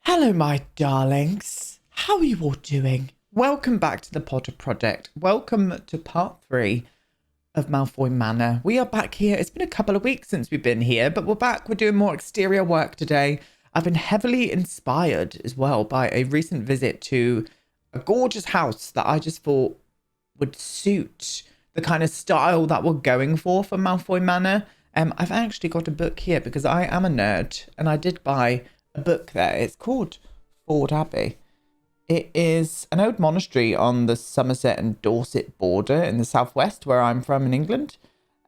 Hello, my darlings. How are you all doing? Welcome back to the Potter Project. Welcome to part 3 of Malfoy Manor. We are back here. It's been a couple of weeks since we've been here, but we're back. We're doing more exterior work today. I've been heavily inspired as well by a recent visit to a gorgeous house that I just thought would suit the kind of style that we're going for Malfoy Manor. I've actually got a book here because I am a nerd and I did buy a book there. It's called Forde Abbey. It is an old monastery on the Somerset and Dorset border in the southwest where I'm from in England.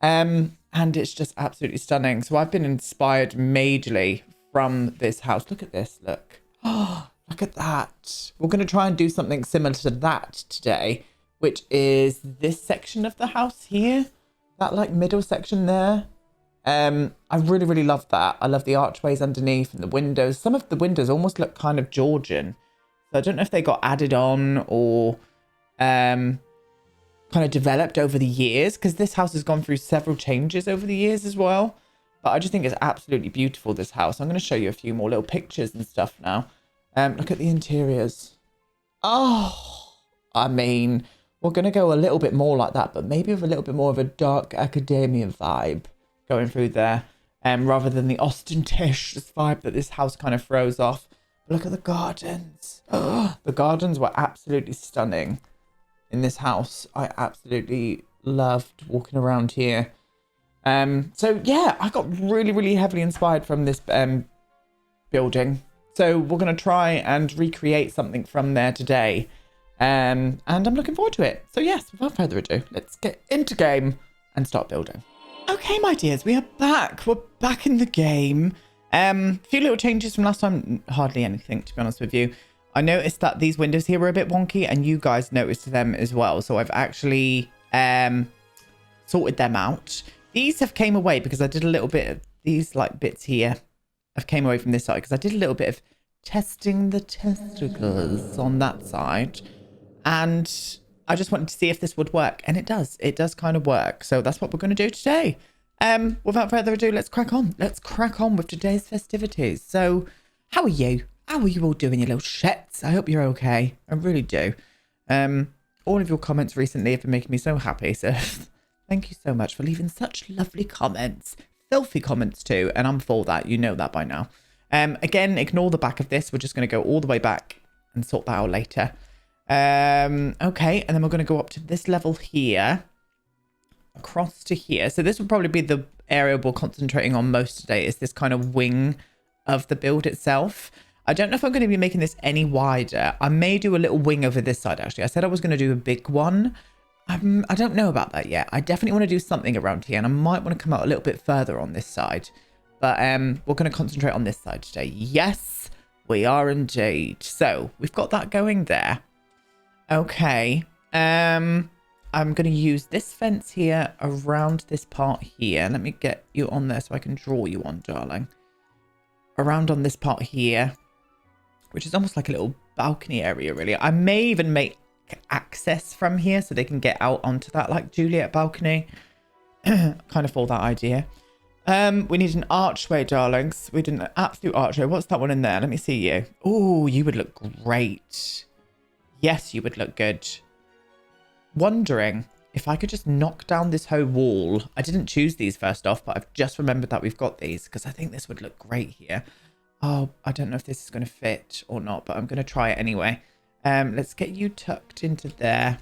And it's just absolutely stunning. So I've been inspired majorly from this house. Look at this, look. Oh, look at that. We're going to try and do something similar to that today, which is this section of the house here. That like middle section there. I really love that. I love the archways underneath and the windows. Some of the windows almost look kind of Georgian. So I don't know if they got added on or kind of developed over the years, because this house has gone through several changes over the years as well. But I just think it's absolutely beautiful, this house. I'm going to show you a few more little pictures and stuff now. Look at the interiors. Oh, I mean, we're going to go a little bit more like that, but maybe with a little bit more of a dark academia vibe going through there, rather than the ostentatious vibe that this house kind of throws off. But look at the gardens. Oh, the gardens were absolutely stunning in this house. I absolutely loved walking around here. So yeah, I got really heavily inspired from this building. So we're going to try and recreate something from there today. And I'm looking forward to it. So yes, without further ado, let's get into game and start building. Okay, my dears, we are back. We're back in the game. A few little changes from last time. Hardly anything, to be honest with you. I noticed that these windows here were a bit wonky, and you guys noticed them as well. So I've actually sorted them out. These have came away because I did a little bit of these like bits here. I've came away from this side because I did a little bit of testing the testicles on that side. And I just wanted to see if this would work, and it does. It does kind of work. So that's what we're going to do today. Without further ado, let's crack on. Let's crack on with today's festivities. So, how are you? How are you all doing, you little shits? I hope you're okay. I really do. All of your comments recently have been making me so happy. So, thank you so much for leaving such lovely comments. Filthy comments too, and I'm for that. You know that by now. Again, ignore the back of this. We're just going to go all the way back and sort that out later. Okay, and then we're going to go up to this level here, across to here. So this will probably be the area we're concentrating on most today, is this kind of wing of the build itself. I don't know if I'm going to be making this any wider. I may do a little wing over this side, actually. I said I was going to do a big one. I don't know about that yet. I definitely want to do something around here, and I might want to come out a little bit further on this side. But we're going to concentrate on this side today. Yes, we are indeed. So we've got that going there. Okay, I'm going to use this fence here around this part here. Let me get you on there so I can draw you on, darling. Around on this part here, which is almost like a little balcony area, really. I may even make access from here so they can get out onto that, like Juliet balcony. Kind of for that idea. We need an archway, darlings. We need an absolute archway. What's that one in there? Let me see you. Oh, you would look great. Yes, you would look good. Wondering if I could just knock down this whole wall. I didn't choose these first off, but I've just remembered that we've got these because I think this would look great here. Oh, I don't know if this is going to fit or not, but I'm going to try it anyway. Let's get you tucked into there.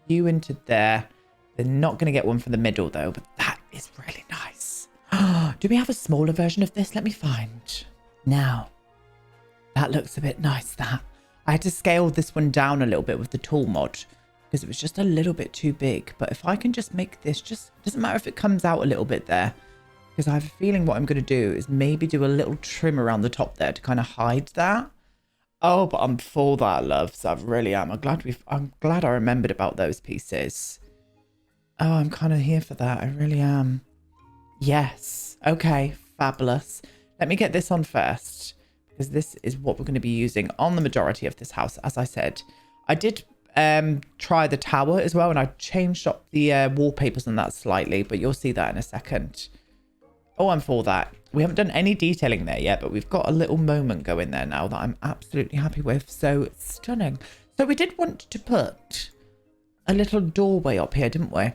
You into there. They're not going to get one for the middle though, but that is really nice. Do we have a smaller version of this? Let me find. Now, that looks a bit nice, that. I had to scale this one down a little bit with the tool mod because it was just a little bit too big. But if I can just make this, just doesn't matter if it comes out a little bit there, because I have a feeling what I'm going to do is maybe do a little trim around the top there to kind of hide that. Oh, but I'm for that, loves. I really am. I'm glad I remembered about those pieces. Oh, I'm kind of here for that. I really am. Yes. Okay. Fabulous. Let me get this on first, because this is what we're going to be using on the majority of this house. As I said, I did try the tower as well, and I changed up the wallpapers on that slightly, but you'll see that in a second. Oh, I'm for that. We haven't done any detailing there yet, but we've got a little moment going there now that I'm absolutely happy with. So stunning. So we did want to put a little doorway up here, didn't we?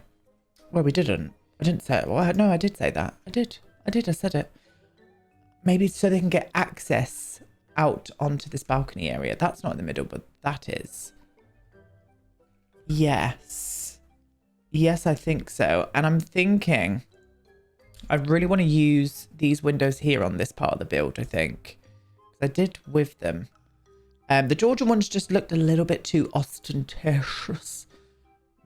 Well, we didn't. I didn't say it. Well, no, I did say that. I did. I said it. Maybe so they can get access out onto this balcony area. That's not in the middle, but that is. Yes. Yes, I think so. And I'm thinking I really want to use these windows here on this part of the build, I think. I did with them. The Georgian ones just looked a little bit too ostentatious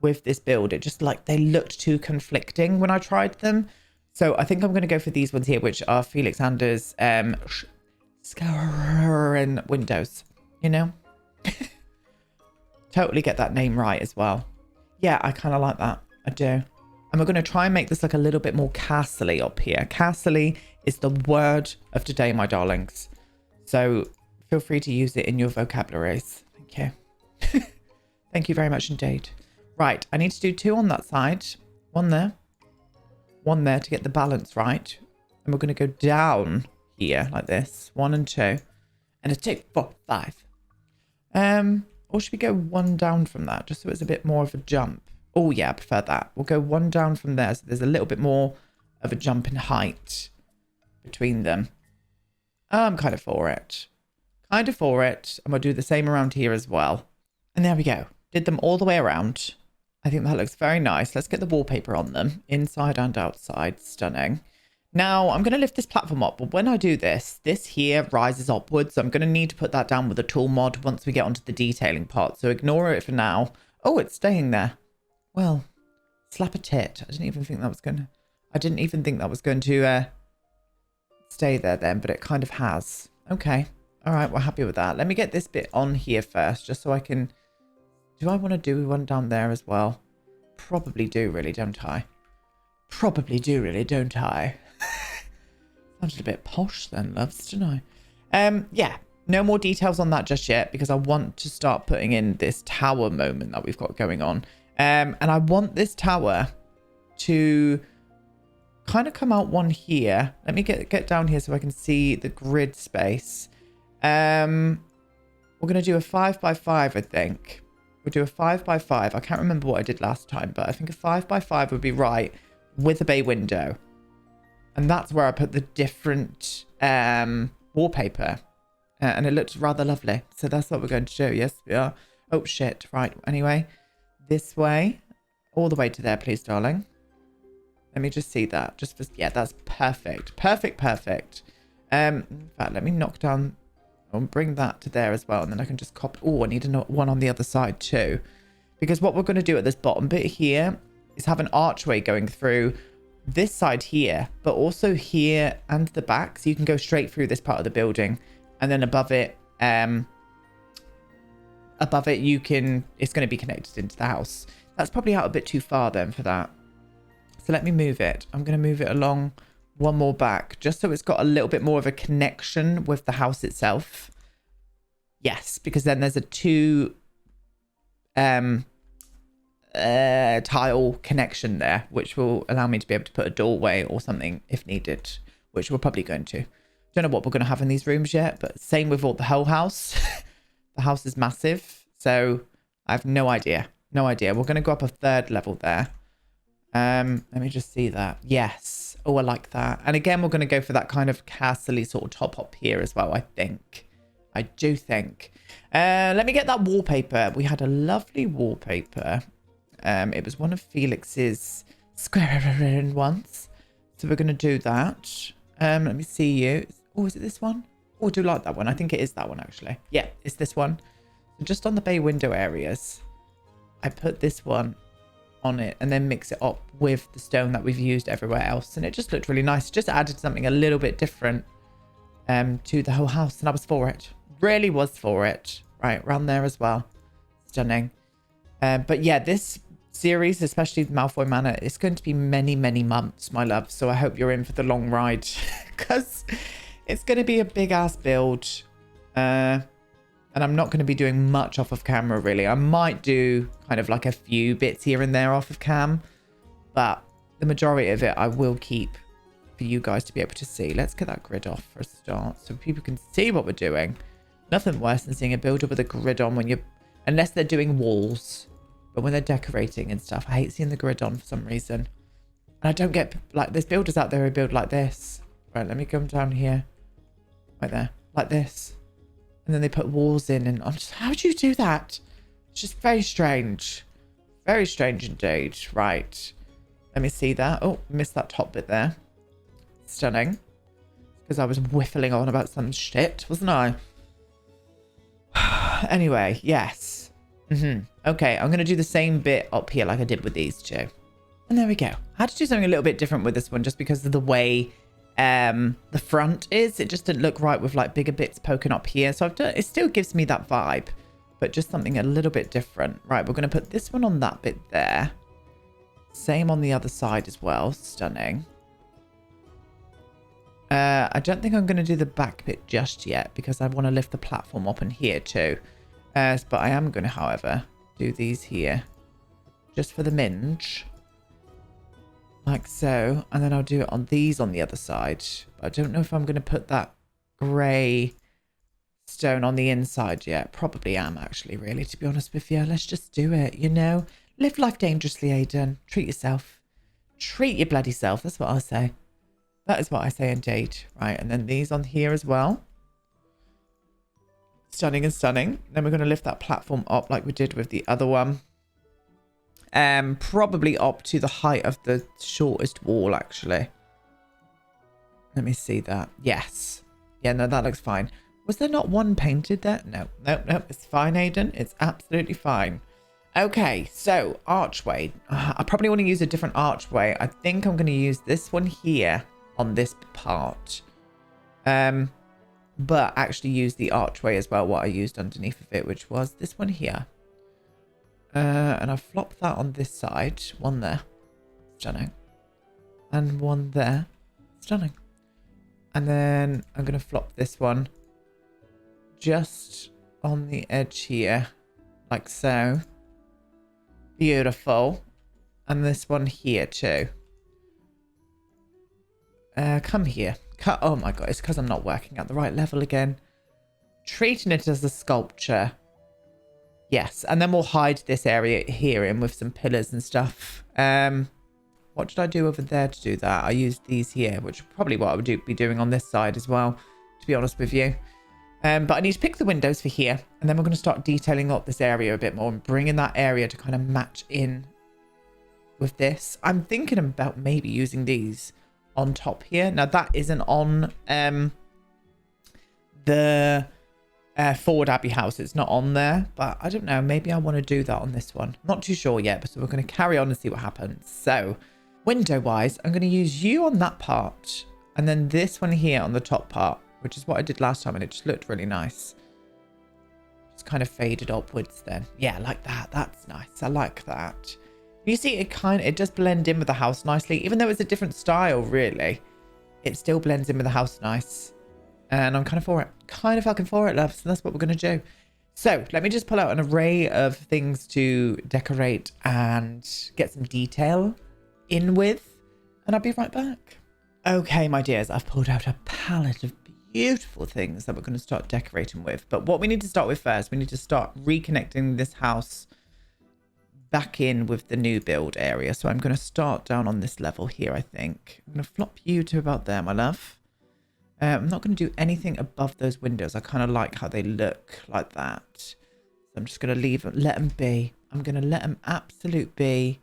with this build. It just like they looked too conflicting when I tried them. So I think I'm going to go for these ones here, which are Felix Anders Scourin windows, you know? Totally get that name right as well. Yeah, I kind of like that. I do. And we're going to try and make this like a little bit more castle-y up here. Castle-y is the word of today, my darlings. So feel free to use it in your vocabularies. Thank you. Thank you very much indeed. Right, I need to do 2 on that side. 1 there. 1 there to get the balance right. And we're going to go down here like this. 1 and 2. And a 2, 4, 5. Or should we go 1 down from that? Just so it's a bit more of a jump. Oh, yeah, I prefer that. We'll go 1 down from there. So there's a little bit more of a jump in height between them. I'm kind of for it. Kind of for it. And we'll do the same around here as well. And there we go. Did them all the way around. I think that looks very nice. Let's get the wallpaper on them. Inside and outside. Stunning. Now, I'm going to lift this platform up. But when I do this, this here rises upwards. So I'm going to need to put that down with a tool mod once we get onto the detailing part. So ignore it for now. Oh, it's staying there. Well, slap a tit. I didn't even think that was going to stay there then, but it kind of has. Okay. All right, we're happy with that. Let me get this bit on here first, just so I can... Do I want to do 1 down there as well? Probably do, really, don't I? Probably do, really, don't I? Sounds a bit posh then, loves, don't I? Yeah, no more details on that just yet, because I want to start putting in this tower moment that we've got going on. And I want this tower to kind of come out 1 here. Let me get down here so I can see the grid space. We're going to do a 5x5, I think. We'll do a 5x5. I can't remember what I did last time, but I think a 5x5 would be right with a bay window. And that's where I put the different wallpaper. And it looks rather lovely. So that's what we're going to do. Yes, we are. Oh, shit. Right. Anyway, this way. All the way to there, please, darling. Let me just see that. Just for, yeah, that's perfect. Perfect. In fact, let me knock down... I'll bring that to there as well. And then I can just copy... Oh, I need one on the other side too. Because what we're going to do at this bottom bit here is have an archway going through this side here, but also here and the back. So you can go straight through this part of the building. And then above it, you can... It's going to be connected into the house. That's probably out a bit too far then for that. So let me move it. I'm going to move it along... 1 more back, just so it's got a little bit more of a connection with the house itself. Yes, because then there's a 2 tile connection there, which will allow me to be able to put a doorway or something if needed, which we're probably going to. Don't know what we're going to have in these rooms yet, but same with the whole house. The house is massive, so I have no idea. We're going to go up a 3rd level there. Let me just see that. Yes. Oh, I like that. And again, we're going to go for that kind of castle-y sort of top up here as well, I think. I do think. Let me get that wallpaper. We had a lovely wallpaper. It was one of Felix's square ones. So we're going to do that. Let me see you. Oh, is it this one? Oh, I do like that one. I think it is that one, actually. Yeah, it's this one. So just on the bay window areas, I put this one on it and then mix it up with the stone that we've used everywhere else, and it just looked really nice. Just added something a little bit different to the whole house, and I was for it. Really was for it. Right, around there as well. Stunning. But yeah, this series, especially Malfoy Manor, is going to be many months, my love, so I hope you're in for the long ride because it's going to be a big ass build. And I'm not going to be doing much off of camera, really. I might do kind of like a few bits here and there off of cam. But the majority of it I will keep for you guys to be able to see. Let's get that grid off for a start so people can see what we're doing. Nothing worse than seeing a builder with a grid on when you're, unless they're doing walls, but when they're decorating and stuff, I hate seeing the grid on for some reason. And I don't get, like, there's builders out there who build like this. Right, let me come down here. Right there, like this. And then they put walls in, and I'm just, how do you do that? It's just very strange. Very strange indeed. Right. Let me see that. Oh, missed that top bit there. Stunning. Because I was whiffling on about some shit, wasn't I? Anyway, yes. Okay, I'm going to do the same bit up here like I did with these two. And there we go. I had to do something a little bit different with this one just because of the way the front is. It just didn't look right with like bigger bits poking up here. So I've done, it still gives me that vibe, but just something a little bit different. Right, we're going to put this one on that bit there. Same on the other side as well. Stunning. I don't think I'm going to do the back bit just yet because I want to lift the platform up in here too. But I am going to, however, do these here just for the minge. Like so. And then I'll do it on these on the other side. But I don't know if I'm going to put that grey stone on the inside yet. Probably am actually, really, to be honest with you. Let's just do it, you know. Live life dangerously, Aiden. Treat yourself. Treat your bloody self. That's what I say. That is what I say indeed. Right, and then these on here as well. Stunning and stunning. Then we're going to lift that platform up like we did with the other one. Probably up to the height of the shortest wall, actually. Let me see that. Yes. Yeah, no, that looks fine. Was there not one painted there? No, no, no. It's fine, Aiden. It's absolutely fine. Okay, so archway. I probably want to use a different archway. I think I'm going to use this one here on this part. But actually use the archway as well, what I used underneath of it, which was this one here. And I flopped that on this side. One there. Stunning. And one there. Stunning. And then I'm going to flop this one just on the edge here. Like so. Beautiful. And this one here too. Come here. Oh my god, it's because I'm not working at the right level again. Treating it as a sculpture. Yes, and then we'll hide this area here in with some pillars and stuff. What did I do over there to do that? I used these here, which is probably what I would be doing on this side as well, to be honest with you. But I need to pick the windows for here, and then we're going to start detailing up this area a bit more and bringing that area to kind of match in with this. I'm thinking about maybe using these on top here. Now that isn't on the Forde Abbey house. It's not on there, but I don't know. Maybe I want to do that on this one. Not too sure yet, but so we're going to carry on and see what happens. So window wise, I'm going to use you on that part and then this one here on the top part, which is what I did last time, and it just looked really nice. Just kind of faded upwards then. Yeah, like that. That's nice. I like that. You see, it does blend in with the house nicely, even though it's a different style, really. It still blends in with the house nice. And I'm kind of for it. Kind of fucking for it, love. So that's what we're going to do. So let me just pull out an array of things to decorate and get some detail in with. And I'll be right back. Okay, my dears, I've pulled out a palette of beautiful things that we're going to start decorating with. But what we need to start with first, we need to start reconnecting this house back in with the new build area. So I'm going to start down on this level here, I think. I'm going to flop you to about there, my love. I'm not going to do anything above those windows. I kind of like how they look like that. So I'm just going to leave them, let them be. I'm going to let them absolute be.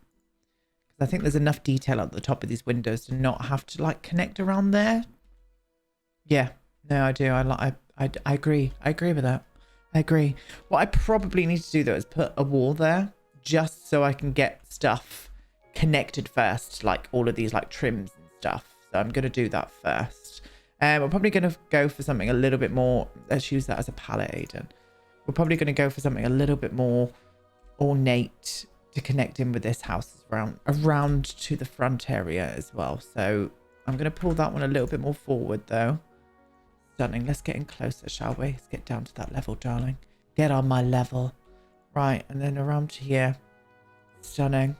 Because I think there's enough detail at the top of these windows to not have to like connect around there. Yeah, no, I do. I agree. I agree with that. I agree. What I probably need to do though is put a wall there just so I can get stuff connected first, like all of these like trims and stuff. So I'm going to do that first. We're probably going to go for something a little bit more. Let's use that as a palette, Aiden. We're probably going to go for something a little bit more ornate to connect in with this house around to the front area as well. So I'm going to pull that one a little bit more forward though. Stunning. Let's get in closer, shall we? Let's get down to that level, darling. Get on my level. Right, and then around to here. Stunning.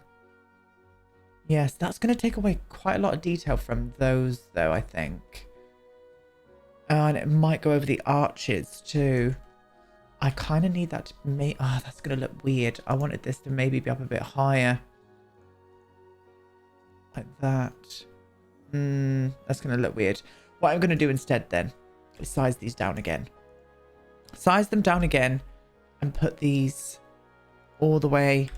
Yes, that's going to take away quite a lot of detail from those, though, I think. And it might go over the arches, too. I kind of need that to make... Oh, that's going to look weird. I wanted this to maybe be up a bit higher. Like that. That's going to look weird. What I'm going to do instead, then, is size these down again. Size them down again and put these all the way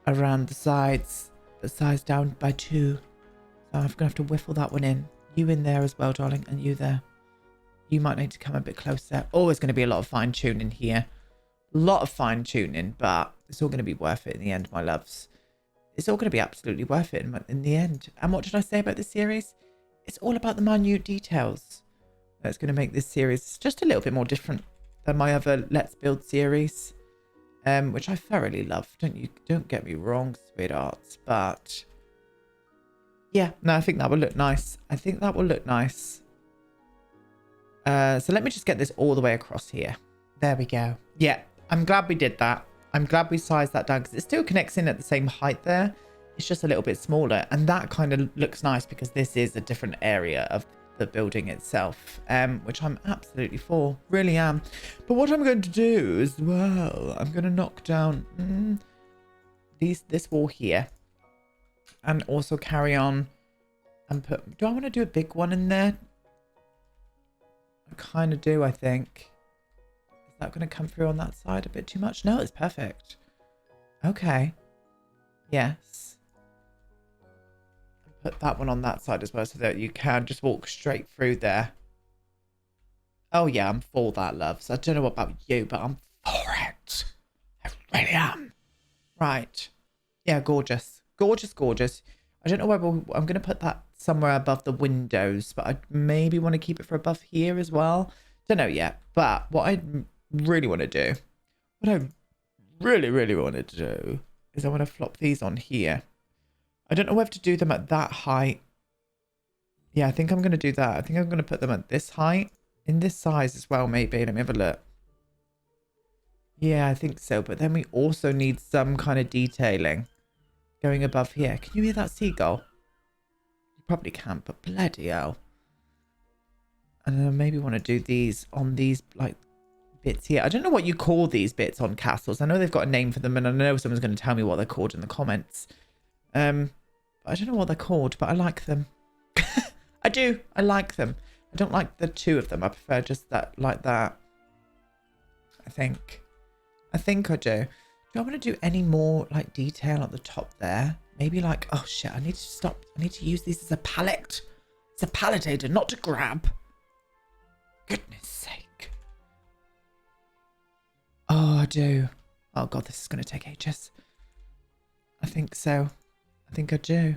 around the sides. But size down by 2. So I'm going to have to whiffle that one in. You in there as well, darling, and you there. You might need to come a bit closer. Always going to be a lot of fine tuning here. A lot of fine tuning, but it's all going to be worth it in the end, my loves. It's all going to be absolutely worth it in the end. And what did I say about this series? It's all about the minute details. That's going to make this series just a little bit more different than my other Let's Build series. Which I thoroughly love. Don't get me wrong, sweethearts. But yeah, no, I think that will look nice. I think that will look nice. So let me just get this all the way across here. There we go. Yeah, I'm glad we did that. I'm glad we sized that down because it still connects in at the same height there. It's just a little bit smaller. And that kind of looks nice because this is a different area of the building itself, which I'm absolutely for. Really am. But what I'm going to do as well, I'm going to knock down this wall here. And also carry on and put... Do I want to do a big one in there? I kind of do, I think. Is that going to come through on that side a bit too much? No, it's perfect. Okay. Yes. Put that one on that side as well so that you can just walk straight through there. Oh, yeah, I'm for that, loves. I don't know about you, but I'm for it. I really am. Right. Yeah, gorgeous. Gorgeous, gorgeous. I don't know whether I'm going to put that somewhere above the windows, but I maybe want to keep it for above here as well. Don't know yet. But what I really want to do, what I really, really want to do is I want to flop these on here. I don't know whether to do them at that height. Yeah, I think I'm going to do that. I think I'm going to put them at this height. In this size as well, maybe. Let me have a look. Yeah, I think so. But then we also need some kind of detailing going above here. Can you hear that seagull? You probably can't, but bloody hell. And then I maybe want to do these on these, like, bits here. I don't know what you call these bits on castles. I know they've got a name for them, and I know someone's going to tell me what they're called in the comments. I don't know what they're called, but I like them. I do. I like them. I don't like the 2 of them. I prefer just that, like that. I think I do. Do I want to do any more, like, detail at the top there? Maybe, like, oh, shit, I need to stop. I need to use these as a palette. It's a palletator, not to grab. Goodness sake. Oh, I do. Oh, God, this is going to take ages. I think so. I think I do.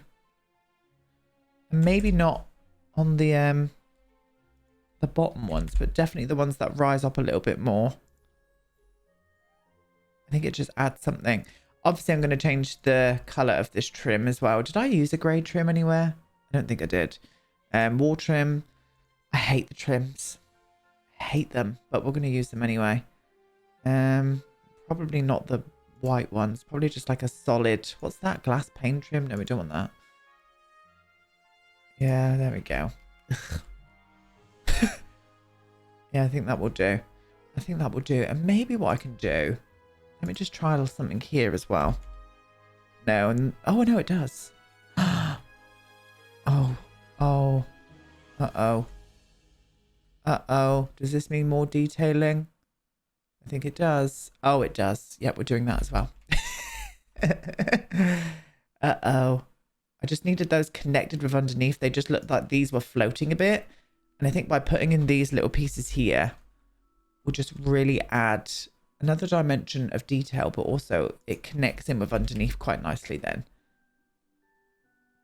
And maybe not on the bottom ones, but definitely the ones that rise up a little bit more. I think it just adds something. Obviously, I'm going to change the colour of this trim as well. Did I use a grey trim anywhere? I don't think I did. Wall trim. I hate the trims. I hate them, but we're going to use them anyway. Probably not the white ones. Probably just like a solid... What's that? Glass pane trim? No, we don't want that. Yeah, there we go. Yeah, I think that will do. I think that will do. And maybe what I can do... Let me just try something here as well. No, and... Oh, no, it does. Oh. Oh. Uh-oh. Uh-oh. Does this mean more detailing? I think it does. Oh, it does. Yep, we're doing that as well. Uh-oh. I just needed those connected with underneath. They just looked like these were floating a bit. And I think by putting in these little pieces here, will just really add another dimension of detail, but also it connects in with underneath quite nicely then.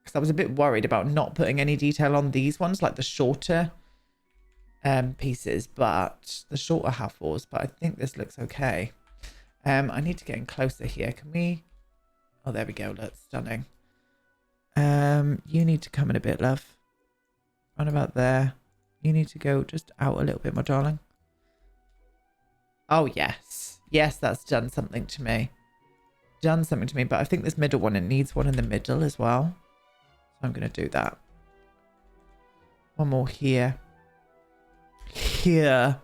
Because I was a bit worried about not putting any detail on these ones, like the shorter pieces, but the shorter half walls, but I think this looks okay. I need to get in closer here. Can we... Oh, there we go. That's stunning. You need to come in a bit, love. Run about there. You need to go just out a little bit, my darling. Oh, yes. Yes, that's done something to me. Done something to me, but I think this middle one, it needs one in the middle as well. I'm going to do that. One more here. Here.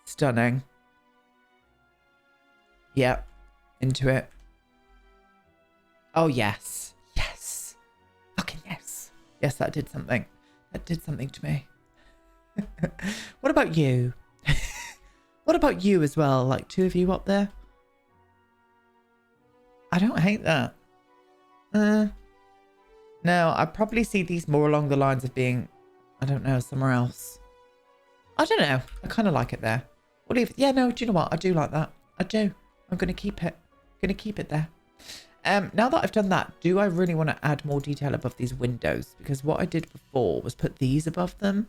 Stunning. Yep. Into it. Oh, yes. Yes. Fucking yes. Yes, that did something. That did something to me. What about you? What about you as well? Like 2 of you up there? I don't hate that. No, I probably see these more along the lines of being, I don't know, somewhere else. I don't know. I kind of like it there. What if? Yeah, no, do you know what? I do like that. I do. I'm going to keep it. Going to keep it there. Now that I've done that, do I really want to add more detail above these windows? Because what I did before was put these above them.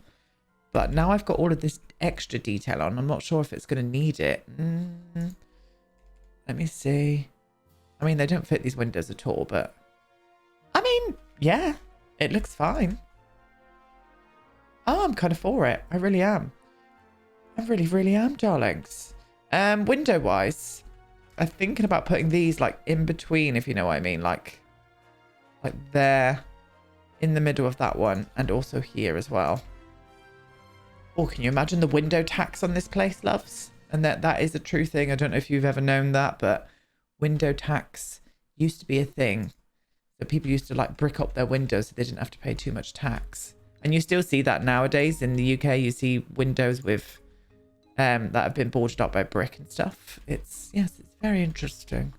But now I've got all of this extra detail on. I'm not sure if it's going to need it. Let me see. I mean, they don't fit these windows at all, but... I mean, yeah, it looks fine. Oh, I'm kind of for it. I really am. I really, really am, darlings. Window-wise, I'm thinking about putting these, like, in between, if you know what I mean. Like there, in the middle of that one, and also here as well. Oh, can you imagine the window tax on this place, loves? And that is a true thing. I don't know if you've ever known that, but window tax used to be a thing. So people used to like brick up their windows so they didn't have to pay too much tax. And you still see that nowadays in the UK. You see windows with that have been boarded up by brick and stuff. It's very interesting.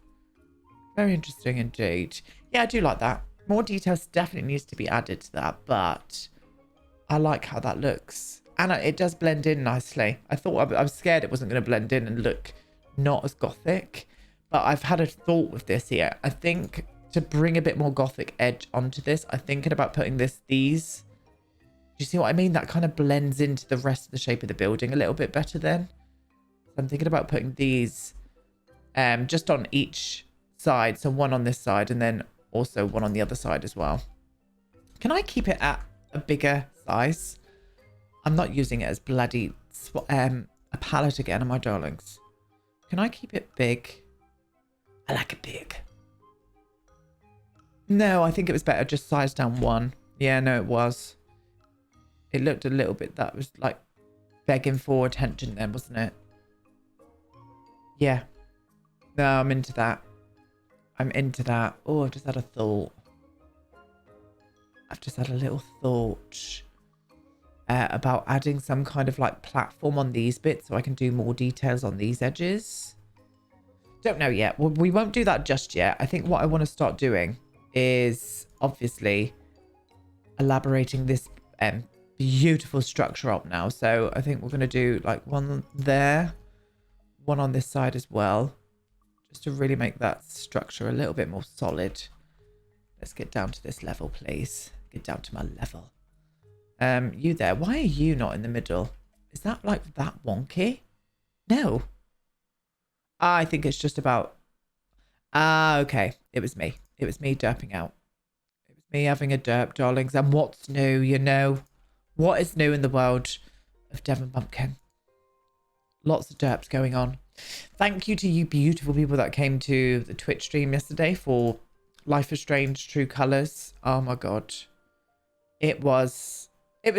Very interesting indeed. Yeah, I do like that. More details definitely needs to be added to that, but I like how that looks. And it does blend in nicely. I was scared it wasn't going to blend in and look not as gothic. But I've had a thought with this here. I think to bring a bit more gothic edge onto this, I'm thinking about putting these. Do you see what I mean? That kind of blends into the rest of the shape of the building a little bit better then. So I'm thinking about putting these just on each side. So one on this side and then also one on the other side as well. Can I keep it at a bigger size? I'm not using it as bloody a palette again, am I, darlings? Can I keep it big? I like it big. No, I think it was better just size down one. Yeah, no, it was. It looked a little bit, that was like begging for attention then, wasn't it? Yeah. No, I'm into that. I'm into that. Oh, I've just had a thought. I've just had a little thought about adding some kind of like platform on these bits so I can do more details on these edges. Don't know yet. Well, we won't do that just yet. I think what I want to start doing is obviously elaborating this beautiful structure up now. So I think we're going to do like one there, one on this side as well, just to really make that structure a little bit more solid. Let's get down to this level, please. Get down to my level. You there. Why are you not in the middle? Is that like that wonky? No. I think it's just about... okay. It was me. It was me derping out. It was me having a derp, darlings. And what's new, you know? What is new in the world of DevonBumpkin? Lots of derps going on. Thank you to you beautiful people that came to the Twitch stream yesterday for Life is Strange True Colors. Oh my god. It was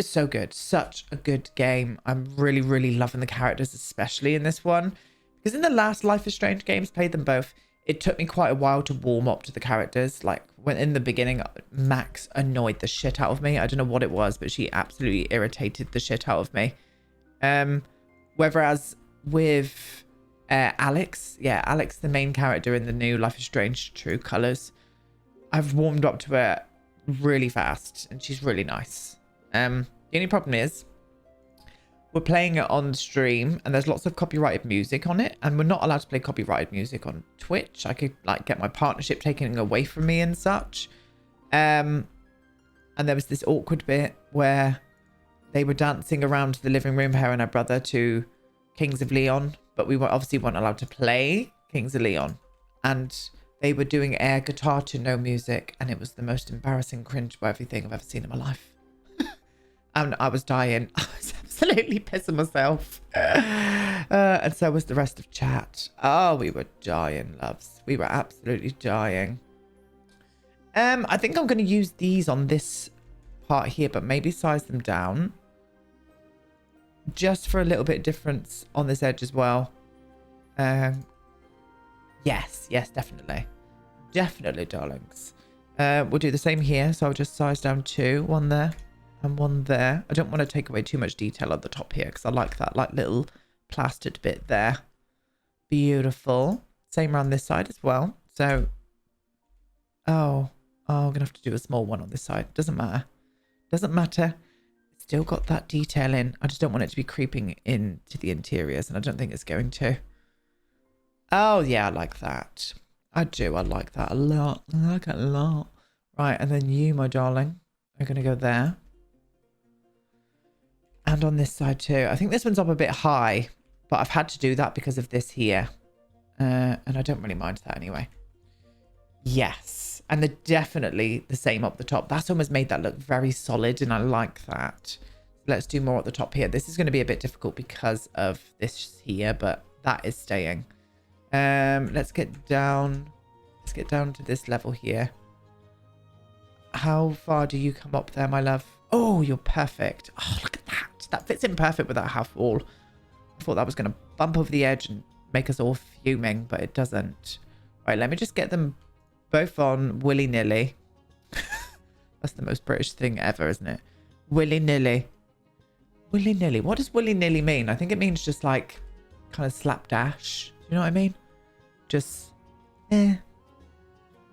so good. Such a good game. I'm really, really loving the characters, especially in this one. Because in the last Life is Strange games, played them both, it took me quite a while to warm up to the characters. Like, when in the beginning, Max annoyed the shit out of me. I don't know what it was, but she absolutely irritated the shit out of me. Whereas with Alex, Alex, the main character in the new Life is Strange True Colors, I've warmed up to her really fast, and she's really nice. The only problem is, we're playing it on stream and there's lots of copyrighted music on it, and we're not allowed to play copyrighted music on Twitch. I could like get my partnership taken away from me and such. And there was this awkward bit where they were dancing around the living room, her and her brother, to Kings of Leon, but we were obviously weren't allowed to play Kings of Leon, and they were doing air guitar to no music, and it was the most embarrassing, cringe-worthy thing I've ever seen in my life. And I was dying. I was absolutely pissing myself. And so was the rest of chat. Oh, we were dying, loves. We were absolutely dying. I think I'm going to use these on this part here, but maybe size them down. Just for a little bit of difference on this edge as well. Yes, definitely. Definitely, darlings. We'll do the same here. So I'll just size down 2. One there and one there. I don't want to take away too much detail at the top here because I like that like little plastered bit there. Beautiful. Same around this side as well. So, I'm going to have to do a small one on this side. Doesn't matter. Doesn't matter. Still got that detail in. I just don't want it to be creeping into the interiors, and I don't think it's going to. Oh, yeah, I like that. I do. I like that a lot. I like it a lot. Right, and then you, my darling, are going to go there. And on this side too. I think this one's up a bit high, but I've had to do that because of this here. And I don't really mind that anyway. Yes. And they're definitely the same up the top. That's almost made that look very solid, and I like that. Let's do more at the top here. This is going to be a bit difficult because of this here, but that is staying. Let's get down. Let's get down to this level here. How far do you come up there, my love? Oh, you're perfect. Oh, look at that. That fits in perfect with that half wall. I thought that was going to bump over the edge and make us all fuming, but it doesn't. Right, let me just get them both on willy-nilly. That's the most British thing ever, isn't it? Willy-nilly. Willy-nilly. What does willy-nilly mean? I think it means just like kind of slapdash. You know what I mean? Just, there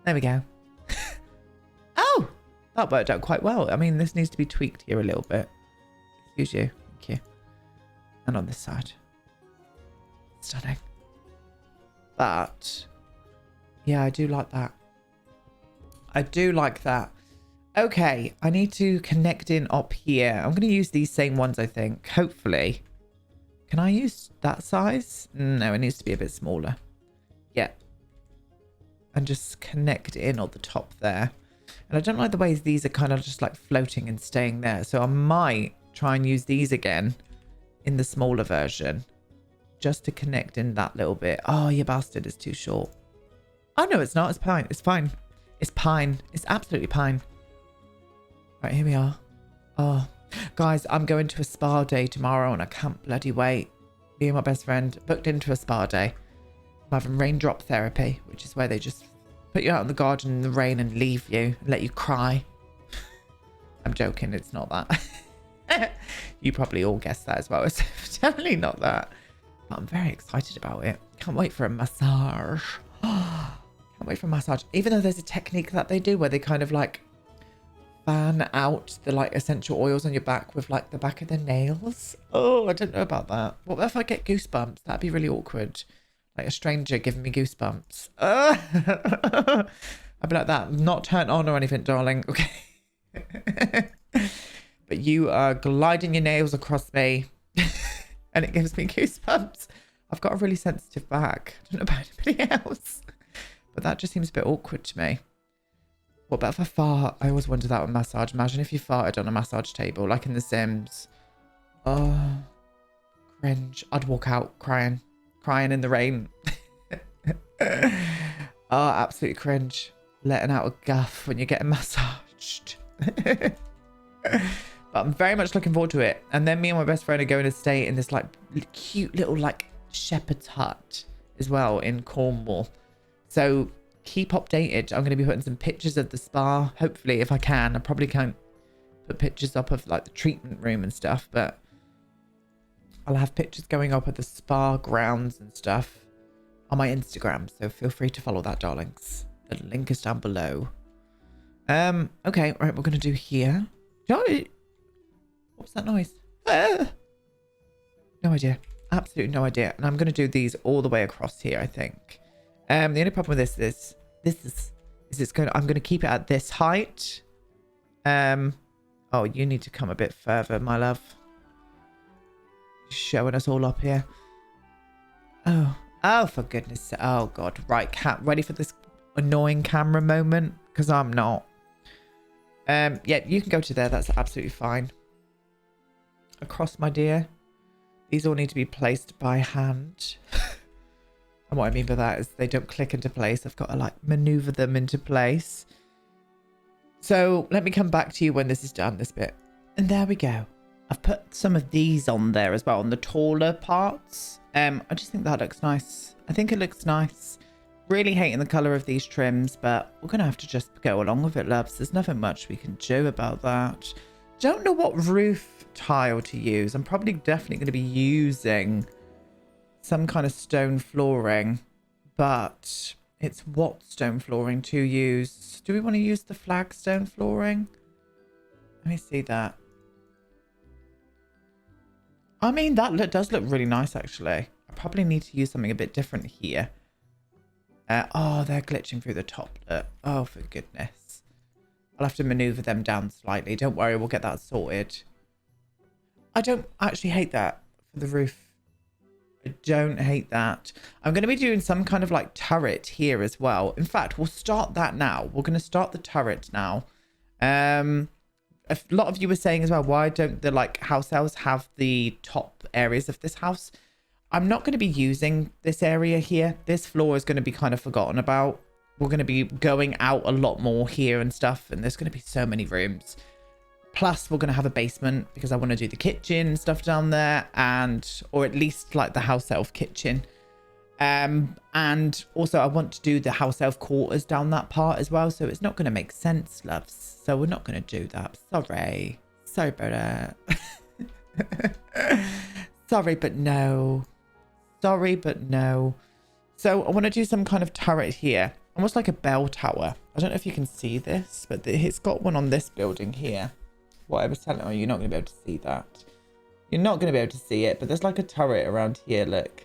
we go. Oh, that worked out quite well. I mean, this needs to be tweaked here a little bit. Excuse you. Thank you. And on this side. Stunning. But, yeah, I do like that. I do like that. Okay, I need to connect in up here. I'm going to use these same ones, I think. Hopefully. Can I use that size? No, it needs to be a bit smaller. Yeah. And just connect in on the top there. And I don't like the ways these are kind of just like floating and staying there. So I might try and use these again in the smaller version. Just to connect in that little bit. Oh, you bastard, it's too short. Oh, no, it's not. It's fine. It's fine. It's pine. It's absolutely pine. Right, here we are. Oh, guys, I'm going to a spa day tomorrow and I can't bloody wait. Me and my best friend booked into a spa day. I'm having raindrop therapy, which is where they just put you out in the garden in the rain and leave you and let you cry. I'm joking. It's not that. You probably all guessed that as well. It's definitely not that. But I'm very excited about it. Can't wait for a massage. Can't wait for a massage. Even though there's a technique that they do where they kind of like fan out the like essential oils on your back with like the back of their nails. Oh, I don't know about that. What if I get goosebumps? That'd be really awkward. Like a stranger giving me goosebumps. I'd be like that. I'm not turned on or anything, darling. Okay. But you are gliding your nails across me and it gives me goosebumps. I've got a really sensitive back. I don't know about anybody else. But that just seems a bit awkward to me. What about if I fart? I always wonder that with massage. Imagine if you farted on a massage table, like in The Sims. Oh, cringe. I'd walk out crying. Crying in the rain. Oh, absolutely cringe. Letting out a guff when you're getting massaged. But I'm very much looking forward to it. And then me and my best friend are going to stay in this like cute little like shepherd's hut as well in Cornwall. So keep updated. I'm going to be putting some pictures of the spa. Hopefully, if I can. I probably can't put pictures up of like the treatment room and stuff, but I'll have pictures going up of the spa grounds and stuff on my Instagram. So feel free to follow that, darlings. The link is down below. Okay, right, we're going to do here. What was that noise? No idea. Absolutely no idea. And I'm going to do these all the way across here, I think. The only problem with this is it's going to, I'm going to keep it at this height. Oh, you need to come a bit further, my love. Showing us all up here. Oh, for goodness sake. Oh, God. Right, ready for this annoying camera moment? Because I'm not. Yeah, you can go to there. That's absolutely fine. Across, my dear. These all need to be placed by hand. And what I mean by that is they don't click into place. I've got to like maneuver them into place. So let me come back to you when this is done, this bit. And there we go. I've put some of these on there as well, on the taller parts. I just think that looks nice. I think it looks nice. Really hating the colour of these trims, but we're going to have to just go along with it, loves. There's nothing much we can do about that. Don't know what roof tile to use. I'm probably definitely going to be using some kind of stone flooring, but it's what stone flooring to use? Do we want to use the flagstone flooring? Let me see that. I mean, that does look really nice, actually. I probably need to use something a bit different here. Oh, they're glitching through the top. Oh, for goodness. I'll have to maneuver them down slightly. Don't worry, we'll get that sorted. I don't actually hate that for the roof. I don't hate that. I'm going to be doing some kind of like turret here as well. In fact, we'll start that now. We're going to start the turret now. A lot of you were saying as well, why don't the like house elves have the top areas of this house? I'm not going to be using this area here. This floor is going to be kind of forgotten about. We're going to be going out a lot more here and stuff, and there's going to be so many rooms. Plus, we're going to have a basement because I want to do the kitchen and stuff down there, or at least like the house elf kitchen. And also I want to do the house elf quarters down that part as well, so it's not going to make sense, loves. So we're not going to do that. Sorry about it. Sorry but no. So I want to do some kind of turret here, almost like a bell tower. I don't know if you can see this, but it's got one on this building here. What I was telling you, you're not going to be able to see that. You're not going to be able to see it, but there's like a turret around here, look.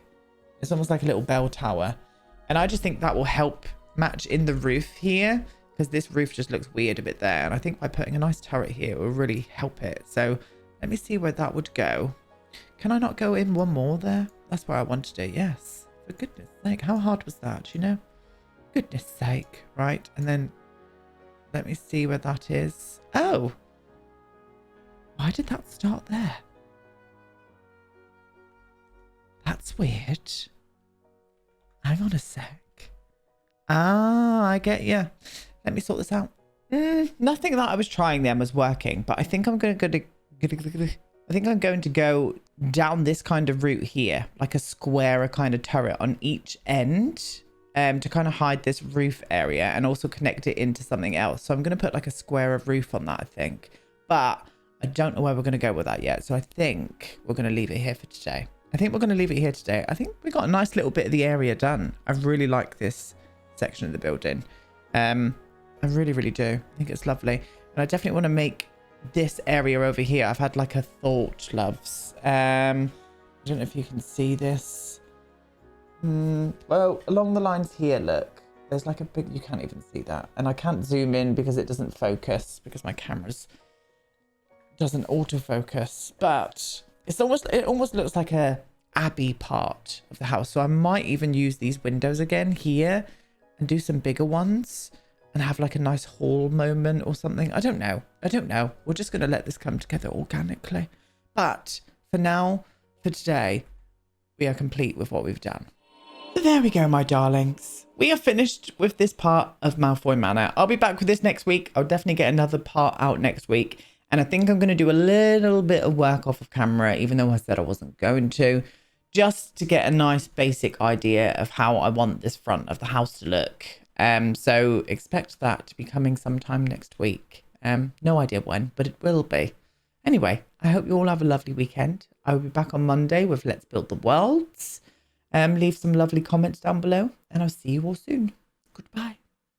It's almost like a little bell tower. And I just think that will help match in the roof here, because this roof just looks weird a bit there. And I think by putting a nice turret here, it will really help it. So let me see where that would go. Can I not go in one more there? That's where I wanted it. Yes. For goodness sake. How hard was that, you know? Goodness sake. Right. And then let me see where that is. Oh. Why did that start there? That's weird. Hang on a sec. Ah, I get you. Let me sort this out. Nothing that I was trying then was working, but I think I'm going to go down this kind of route here, like a square kind of turret on each end, to kind of hide this roof area and also connect it into something else. So I'm going to put like a square of roof on that, I think, but I don't know where we're going to go with that yet. So I think we're going to leave it here for today. I think we got a nice little bit of the area done. I really like this section of the building. I really, really do. I think it's lovely. And I definitely want to make this area over here. I've had like a thought, loves. I don't know if you can see this. Well, along the lines here, look. There's like a big... You can't even see that. And I can't zoom in because it doesn't focus, because my camera's doesn't autofocus. But... it almost looks like a abbey part of the house. So I might even use these windows again here and do some bigger ones and have like a nice hall moment or something. I don't know. We're just going to let this come together organically. But for now, for today, we are complete with what we've done. So there we go, my darlings. We are finished with this part of Malfoy Manor. I'll be back with this next week. I'll definitely get another part out next week. And I think I'm going to do a little bit of work off of camera, even though I said I wasn't going to, just to get a nice basic idea of how I want this front of the house to look. So expect that to be coming sometime next week. No idea when, but it will be. Anyway, I hope you all have a lovely weekend. I will be back on Monday with Let's Build the Worlds. Leave some lovely comments down below, and I'll see you all soon. Goodbye.